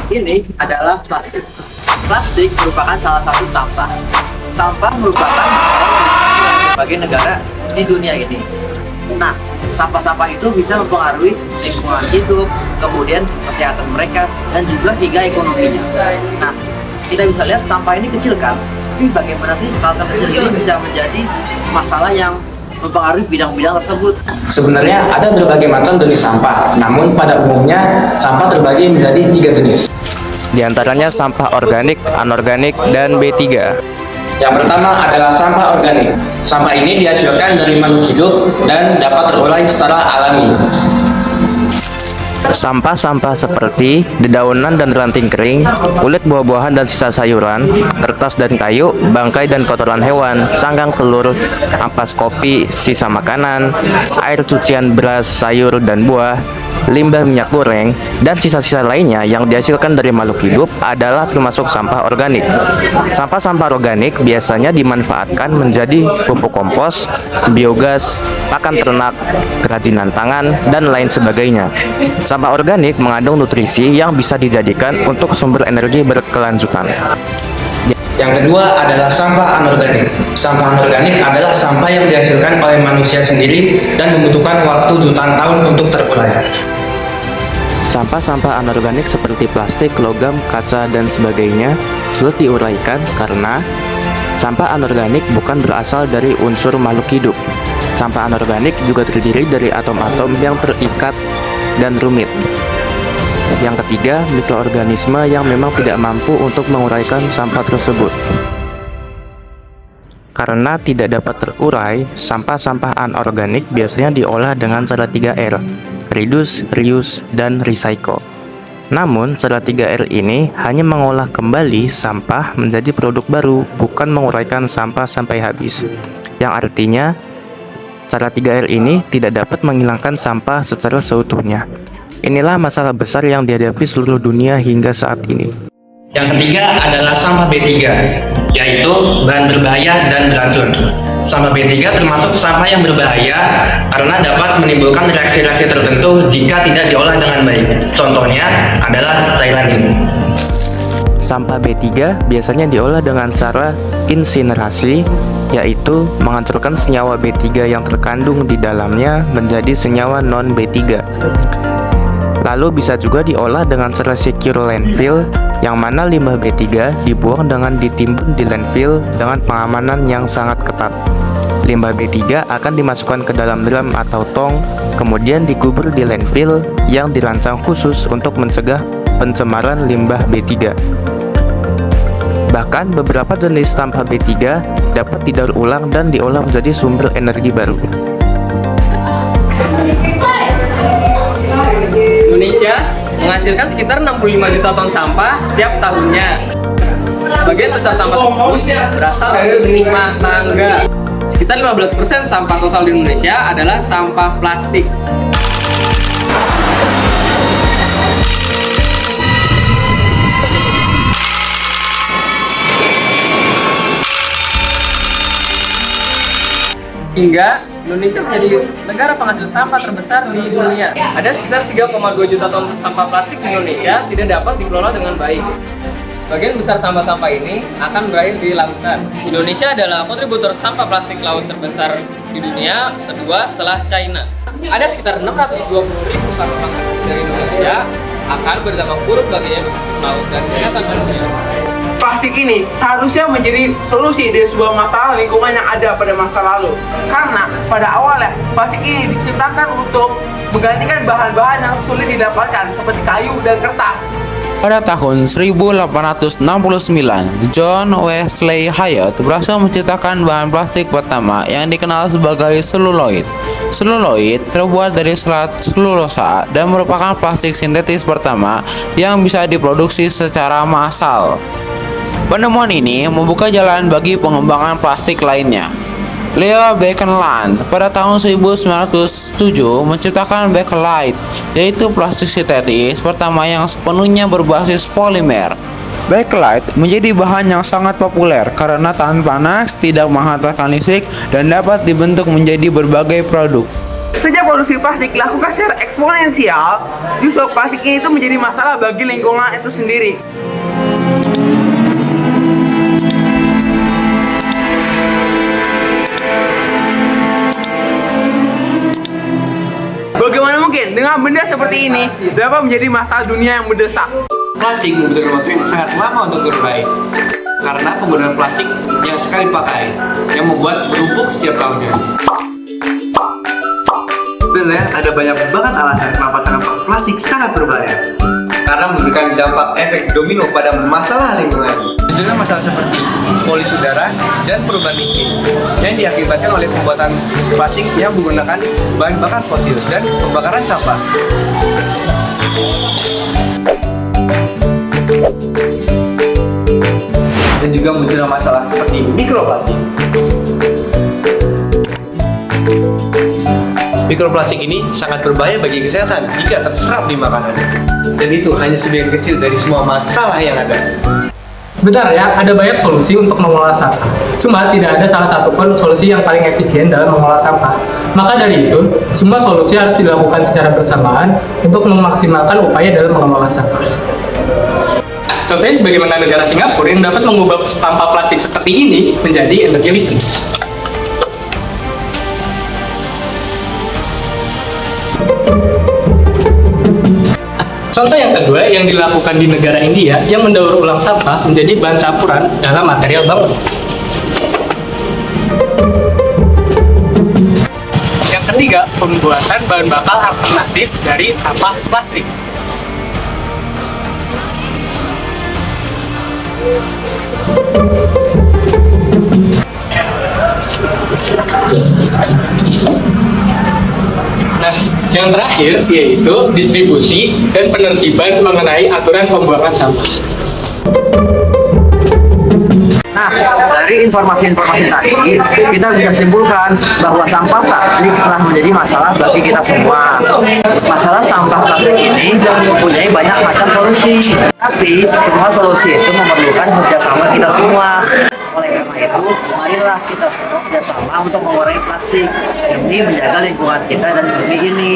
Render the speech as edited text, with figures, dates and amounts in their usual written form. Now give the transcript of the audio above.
Ini adalah plastik. Plastik merupakan salah satu sampah. Sampah merupakan masalah yang di berbagai negara di dunia ini. Nah, sampah-sampah itu bisa mempengaruhi lingkungan hidup, kemudian kesehatan mereka, dan juga hingga ekonominya. Nah, kita bisa lihat sampah ini kecil kan? Tapi bagaimana sih hal kecil ini bisa menjadi masalah yang mempengaruhi bidang-bidang tersebut? Sebenarnya ada berbagai macam jenis sampah, namun pada umumnya sampah terbagi menjadi 3 jenis. Di antaranya sampah organik, anorganik, dan B3. Yang pertama adalah sampah organik. Sampah ini dihasilkan dari makhluk hidup dan dapat terurai secara alami. Sampah-sampah seperti dedaunan dan ranting kering, kulit buah-buahan dan sisa sayuran, kertas dan kayu, bangkai dan kotoran hewan, cangkang telur, ampas kopi, sisa makanan, air cucian beras, sayur dan buah, limbah minyak goreng, dan sisa-sisa lainnya yang dihasilkan dari makhluk hidup adalah termasuk sampah organik. Sampah-sampah organik biasanya dimanfaatkan menjadi pupuk kompos, biogas, pakan ternak, kerajinan tangan, dan lain sebagainya. Sampah organik mengandung nutrisi yang bisa dijadikan untuk sumber energi berkelanjutan. Yang kedua adalah sampah anorganik. Sampah anorganik adalah sampah yang dihasilkan oleh manusia sendiri dan membutuhkan waktu jutaan tahun untuk terurai. Sampah-sampah anorganik seperti plastik, logam, kaca, dan sebagainya sulit diuraikan karena sampah anorganik bukan berasal dari unsur makhluk hidup. Sampah anorganik juga terdiri dari atom-atom yang terikat dan rumit. Yang ketiga, mikroorganisme yang memang tidak mampu untuk menguraikan sampah tersebut. Karena tidak dapat terurai, sampah-sampah anorganik biasanya diolah dengan cara 3R, reduce, reuse, dan recycle. Namun, cara 3R ini hanya mengolah kembali sampah menjadi produk baru, bukan menguraikan sampah sampai habis. Yang artinya, cara 3R ini tidak dapat menghilangkan sampah secara seutuhnya. Inilah masalah besar yang dihadapi seluruh dunia hingga saat ini. Yang ketiga adalah sampah B3, yaitu bahan berbahaya dan beracun. Sampah B3 termasuk sampah yang berbahaya karena dapat menimbulkan reaksi-reaksi tertentu jika tidak diolah dengan baik. Contohnya adalah cairan ini. Sampah B3 biasanya diolah dengan cara insinerasi, yaitu menghancurkan senyawa B3 yang terkandung di dalamnya menjadi senyawa non-B3. Lalu bisa juga diolah dengan cara secure landfill, yang mana limbah B3 dibuang dengan ditimbun di landfill dengan pengamanan yang sangat ketat. Limbah B3 akan dimasukkan ke dalam drum atau tong, kemudian dikubur di landfill yang dirancang khusus untuk mencegah pencemaran limbah B3. Bahkan beberapa jenis sampah B3 dapat didaur ulang dan diolah menjadi sumber energi baru. Indonesia menghasilkan sekitar 65 juta ton sampah setiap tahunnya. Sebagian besar sampah tersebut berasal dari rumah tangga. Sekitar 15% sampah total di Indonesia adalah sampah plastik. Hingga Indonesia menjadi negara penghasil sampah terbesar di dunia. Ada sekitar 3,2 juta ton sampah plastik di Indonesia tidak dapat dikelola dengan baik. Sebagian besar sampah-sampah ini akan berakhir di lautan. Indonesia adalah kontributor sampah plastik laut terbesar di dunia, kedua setelah China. Ada sekitar 620.000 sampah plastik dari Indonesia akan berdampak buruk bagi ekosistem laut dan kesehatan manusia. Plastik ini seharusnya menjadi solusi dari sebuah masalah lingkungan yang ada pada masa lalu. Karena pada awalnya plastik ini diciptakan untuk menggantikan bahan-bahan yang sulit didapatkan seperti kayu dan kertas. Pada tahun 1869, John Wesley Hyatt berhasil menciptakan bahan plastik pertama yang dikenal sebagai seluloid. Seluloid terbuat dari serat selulosa dan merupakan plastik sintetis pertama yang bisa diproduksi secara massal. Penemuan ini membuka jalan bagi pengembangan plastik lainnya. Leo Baekeland pada tahun 1907 menciptakan Bakelite, yaitu plastik sintetis pertama yang sepenuhnya berbasis polimer. Bakelite menjadi bahan yang sangat populer karena tahan panas, tidak menghantarkan listrik, dan dapat dibentuk menjadi berbagai produk. Sejak produksi plastik dilakukan secara eksponensial, justru plastik ini itu menjadi masalah bagi lingkungan itu sendiri. Bagaimana mungkin dengan benda seperti ini dapat menjadi masalah dunia yang mendesak? Plastik membutuhkan waktu yang sangat lama untuk terbaik karena penggunaan plastik yang sekali pakai yang membuat menumpuk setiap tahunnya. Sebenarnya ada banyak banget alasan kenapa sampah plastik sangat berbahaya karena memberikan dampak efek domino pada masalah lingkungan. Misalnya masalah seperti polusi udara dan perubahan iklim yang diakibatkan oleh pembuatan plastik yang menggunakan bahan bakar fosil dan pembakaran sampah. Dan juga muncul masalah seperti mikroplastik. Mikroplastik ini sangat berbahaya bagi kesehatan jika terserap di makanan. Dan itu hanya sebagian kecil dari semua masalah yang ada. Sebenarnya ada banyak solusi untuk mengolah sampah. Cuma tidak ada salah satu pun solusi yang paling efisien dalam mengolah sampah. Maka dari itu, semua solusi harus dilakukan secara bersamaan untuk memaksimalkan upaya dalam mengolah sampah. Contohnya sebagaimana negara Singapura yang dapat mengubah sampah plastik seperti ini menjadi energi listrik. Contoh yang kedua yang dilakukan di negara India yang mendaur ulang sampah menjadi bahan campuran dalam material bangunan. Yang ketiga, pembuatan bahan bakar alternatif dari sampah plastik. Nah, yang terakhir yaitu distribusi dan penertiban mengenai aturan pembuangan sampah. Nah, dari informasi-informasi tadi, kita bisa simpulkan bahwa sampah plastik telah menjadi masalah bagi kita semua. Masalah sampah plastik ini mempunyai banyak macam solusi, tapi semua solusi itu memerlukan kerjasama kita semua. Oleh karena itu, marilah kita semua kerjasama untuk mengurangi plastik demi menjaga lingkungan kita dan bumi ini.